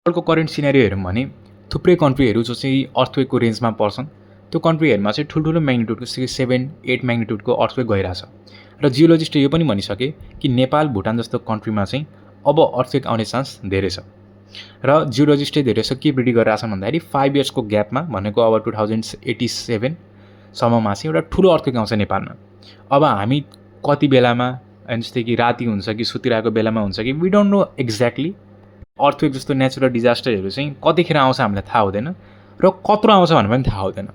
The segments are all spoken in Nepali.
अर्को करेन्ट सिनेरियो हेरौँ भने थुप्रै कन्ट्रीहरू जो चाहिँ अर्थक्वेकको रेन्जमा पर्छन् त्यो कन्ट्रीहरूमा चाहिँ ठुल्ठुलो म्याग्निट्युडको 7-8 म्याग्निट्युडको अर्थक्वेक गइरहेछ र जियोलोजिस्टले यो पनि भनिसके कि नेपाल भुटान जस्तो कन्ट्रीमा चाहिँ अब अर्थक्वेक आउने चान्स धेरै छ र जियोलोजिस्टले धेरै जस्तो के प्रिडिक्ट गरिरहेछन् भन्दाखेरि 5 इयर्सको ग्यापमा भनेको अब 2087 सम्ममा चाहिँ एउटा ठुलो अर्थक्वेक आउँछ नेपालमा। अब हामी कति बेलामा जस्तै कि राति हुन्छ कि सुतिरहेको बेलामा हुन्छ कि we don't know exactly earthquake जस्तो नेचुरल डिजास्टरहरू चाहिँ कतिखेर आउँछ हामीलाई थाहा हुँदैन र कत्रो आउँछ भनेर पनि थाहा हुँदैन।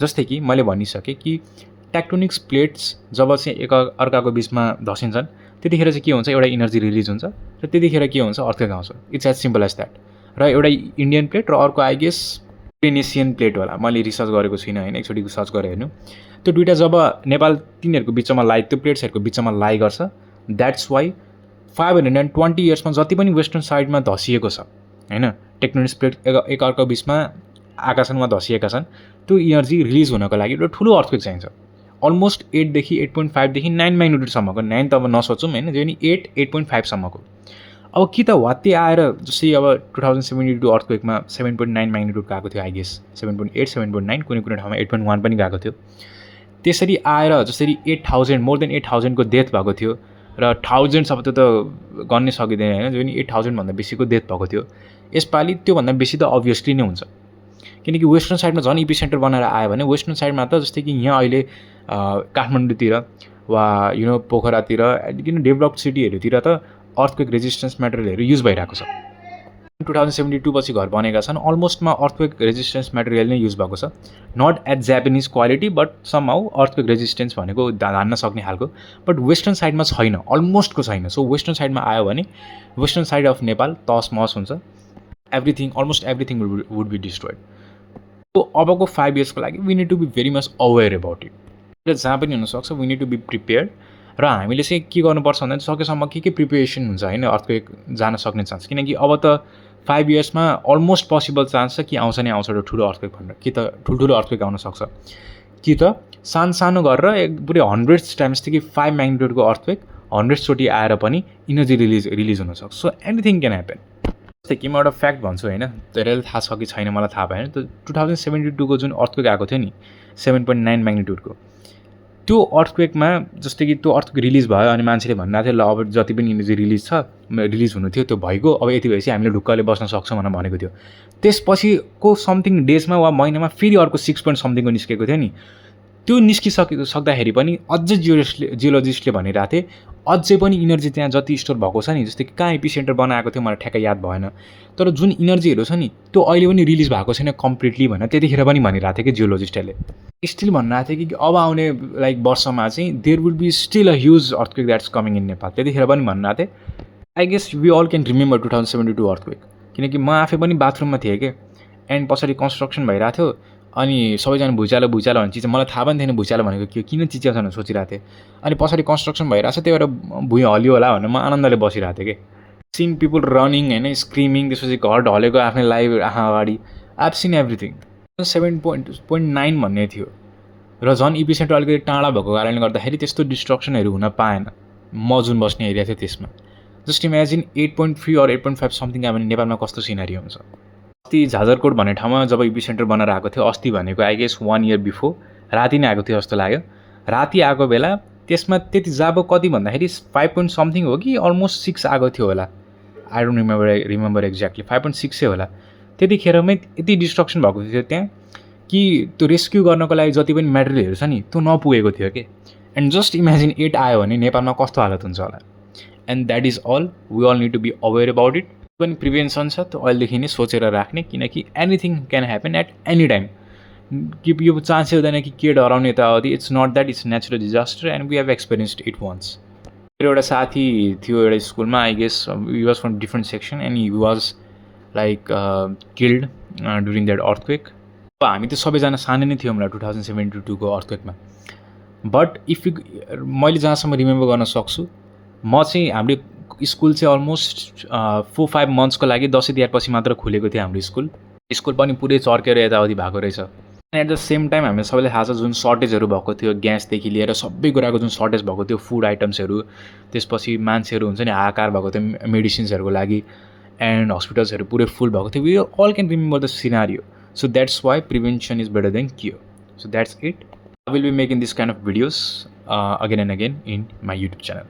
जस्तै कि मैले भनिसकेँ कि टेक्टोनिक्स प्लेट्स जब चाहिँ एक अर्काको बिचमा धसिन्छन् त्यतिखेर चाहिँ के हुन्छ एउटा इनर्जी रिलिज हुन्छ र त्यतिखेर के हुन्छ अर्थक्वेक आउँछ। It's as simple as that. र एउटा इन्डियन प्लेट र अर्को आई गेस पोलिनेसियन प्लेट होला, मैले रिसर्च गरेको छुइनँ होइन, एकचोटि सर्च गरेँ हेर्नु। त्यो दुइटा जब नेपाल तिनीहरूको बिचमा लाइ त्यो प्लेट्सहरूको बिचमा लाइ गर्छ द्याट्स वाइ 520 इयर्समा जति पनि वेस्टर्न साइडमा धसिएको छ होइन टेक्टोनिक्स प्लेट एक अर्को बिचमा आकाशमा धसिएका छन् त्यो इनर्जी रिलिज हुनको लागि एउटा ठुलो अर्थक्वेक चाहिन्छ। अलमोस्ट 8 देखि 8.5 9 म्याग्निट्युडसम्मको, 9 त अब नसोचौँ होइन, जो नि 8.5 सम्मको। अब कि त वात्तै आएर जस्तै अब 2072 अर्थक्वेकमा 7.9 म्याग्निट्युडको आएको थियो आई गेस, 7.8 7.9 कुनै कुनै ठाउँमा 8.1 पनि गएको थियो। त्यसरी आएर जसरी 8000 मोर देन 8000 को डेथ भएको थियो र थाउजन्ड्स अब त्यो त गर्नै सकिँदैन होइन, जो नि 8000 भन्दा बेसीको डेथ भएको थियो। यसपालि त्योभन्दा बेसी त अभियसली नै हुन्छ किनकि वेस्टर्न साइडमा झन् इपिसेन्टर बनाएर आयो भने वेस्टर्न साइडमा त जस्तै कि यहाँ अहिले काठमाडौँतिर वा पोखरातिर डेभलप्ड सिटीहरूतिर त अर्थक्वेक रेजिस्टेन्स मेटेरियलहरू युज भइरहेको छ। 2072 पछि घर बनेका छन् अलमोस्टमा अर्थक्वेक रेजिस्टेन्स मेटेरियल नै युज भएको छ। Not at Japanese quality but somehow earthquake resistance भनेको धान्न सक्ने खालको, बट वेस्टर्न साइडमा छैन, अलमोस्टको छैन। सो वेस्टर्न साइडमा आयो भने वेस्टर्न साइड अफ नेपाल तस महस हुन्छ, everything almost everything would be destroyed. So अबको 5 इयर्सको लागि we need to be very much aware about it. र जहाँ पनि हुनसक्छ we need to be prepared. र हामीले चाहिँ के गर्नुपर्छ भन्दा सकेसम्म के प्रिपेरेसन हुन्छ होइन अर्थक्वेक जान सक्ने चान्स, किनकि अब त 5 इयर्समा अलमोस्ट पोसिबल चान्स छ कि आउँछ नै आउँछ एउटा ठुलो अर्थक्वेक भनेर। कि त ठुल्ठुलो अर्थक्वेक आउन सक्छ कि त सानो गरेर एक पुरै 100 टाइम्स कि 5 म्याग्निट्युडको अर्थक्वेक 100 चोटि आएर पनि इनर्जी रिलिज हुनसक्छ। So anything can happen. जस्तै कि म एउटा फ्याक्ट भन्छु होइन, धेरैले थाहा छ कि छैन मलाई थाहा भएन, त्यो 2072 को जुन अर्थक्वेक आएको थियो नि 7.9 म्याग्निट्युडको, त्यो अर्थक्वेकमा जस्तै कि त्यो अर्थक्वेक रिलिज भयो अनि मान्छेले भनिरहेको थियो ल अब जति पनि इनर्जी रिलिज हुनु थियो त्यो भइगयो, अब यति भएपछि हामीले ढुक्कले बस्न सक्छौँ भनेर भनेको थियो। त्यसपछिको समथिङ डेजमा वा महिनामा फेरि अर्को 6 पोइन्ट समथिङको निस्केको थियो नि, त्यो सक्दाखेरि पनि अझै जियोलोजिस्टले भनिरहेको थिए अझै पनि इनर्जी त्यहाँ जति स्टोर भएको छ नि, जस्तै कि कहाँ एपिसेन्टर बनाएको थियो मलाई ठ्याक्कै याद भएन, तर जुन इनर्जीहरू छ नि त्यो अहिले पनि रिलिज भएको छैन कम्प्लिटली भनेर त्यतिखेर पनि भनिरहेको थियो कि जियोलोजिस्टहरूले। स्टिल भनिरहेको थियो कि अब आउने लाइक वर्षमा चाहिँ there would be still a huge earthquake that's coming in Nepal, त्यतिखेर पनि भनिरहेको थिएँ। I guess we all can remember 2072 earthquake, किनकि म आफै पनि बाथरुममा थिएँ कि एन्ड पछाडि कन्स्ट्रक्सन भइरहेको थियो अनि सबैजना भुइँचालो भन्ने चिज मलाई थाहा पनि थिएन भुइँचालो भनेको के किन चिच्याउँछ भनेर सोचिरहेको थिएँ। अनि पछाडि कन्स्ट्रक्सन भइरहेको छ त्यही भएर भुइँ हलियो होला भनेर म आनन्दले बसिरहेको थिएँ कि सिन पिपल रनिङ होइन स्क्रिमिङ, त्यसपछि घर ढलेको आफ्नै लाइभ आँखा अगाडि। I scene everything. 7.9 भन्ने थियो र झन् इपिसेन्टर अलिकति टाढा भएको कारणले गर्दाखेरि त्यस्तो डिस्ट्रक्सनहरू हुन पाएन म जुन बस्ने एरिया थियो त्यसमा। जस्ट इमेजिन 8.3 or 8.5 समथिङ आयो भने नेपालमा कस्तो सिनारियो हुन्छ। अस्ति झाजरकोट भन्ने ठाउँमा जब इपिसेन्टर बनाएर आएको थियो, अस्ति भनेको आई गेस 1 year बिफोर राति नै आएको थियो जस्तो लाग्यो। राति आएको बेला त्यसमा त्यति जाबो कति भन्दाखेरि 5 point समथिङ हो कि अलमोस्ट 6 आएको थियो होला, आई डोन्ट रिमेम्बर एक्ज्याक्टली 5.6 होला। त्यतिखेरमै यति डिस्ट्रक्सन भएको थियो त्यहाँ कि त्यो रेस्क्यु गर्नको लागि जति पनि मेटेरियलहरू छ नि त्यो नपुगेको थियो कि। एन्ड जस्ट इमेजिन 8 आयो भने नेपालमा कस्तो हालत हुन्छ होला। And that is all, we all need to be aware about it. पनि प्रिभेन्सन छ त्यो अहिलेदेखि नै सोचेर राख्ने, किनकि anything can happen at any time. कि यो चान्सै हुँदैन कि के डराउने यताउति, it's not that, it's natural disaster and we have experienced it once. मेरो एउटा साथी थियो एउटा स्कुलमा, I guess he was from different section and he was like killed during that earthquake. अब हामी त सबैजना सानो नै थियौँ होला 2072 को अर्थक्वेकमा। बट इफ यु मैले जहाँसम्म रिमेम्बर गर्न सक्छु म चाहिँ हाम्रो स्कुल चाहिँ अलमोस्ट 4-5 मन्थ्सको लागि दसैँ तिहारपछि मात्र खुलेको थियो हाम्रो स्कुल पनि पुरै चर्केर यताउति भएको रहेछ। एट द सेम टाइम हामीले सबैले थाहा छ जुन सर्टेजहरू भएको थियो ग्यासदेखि लिएर सबै कुराको जुन सर्टेज भएको थियो फुड आइटम्सहरू, त्यसपछि मान्छेहरू हुन्छ नि हाहाकार भएको थियो मेडिसिन्सहरूको लागि। एन्ड हस्पिटल्सहरू पुरै फुल भएको थियो. We all can remember the scenario. So that's why prevention is better than cure. So that's it. I will be making this kind of videos again and again in my YouTube channel.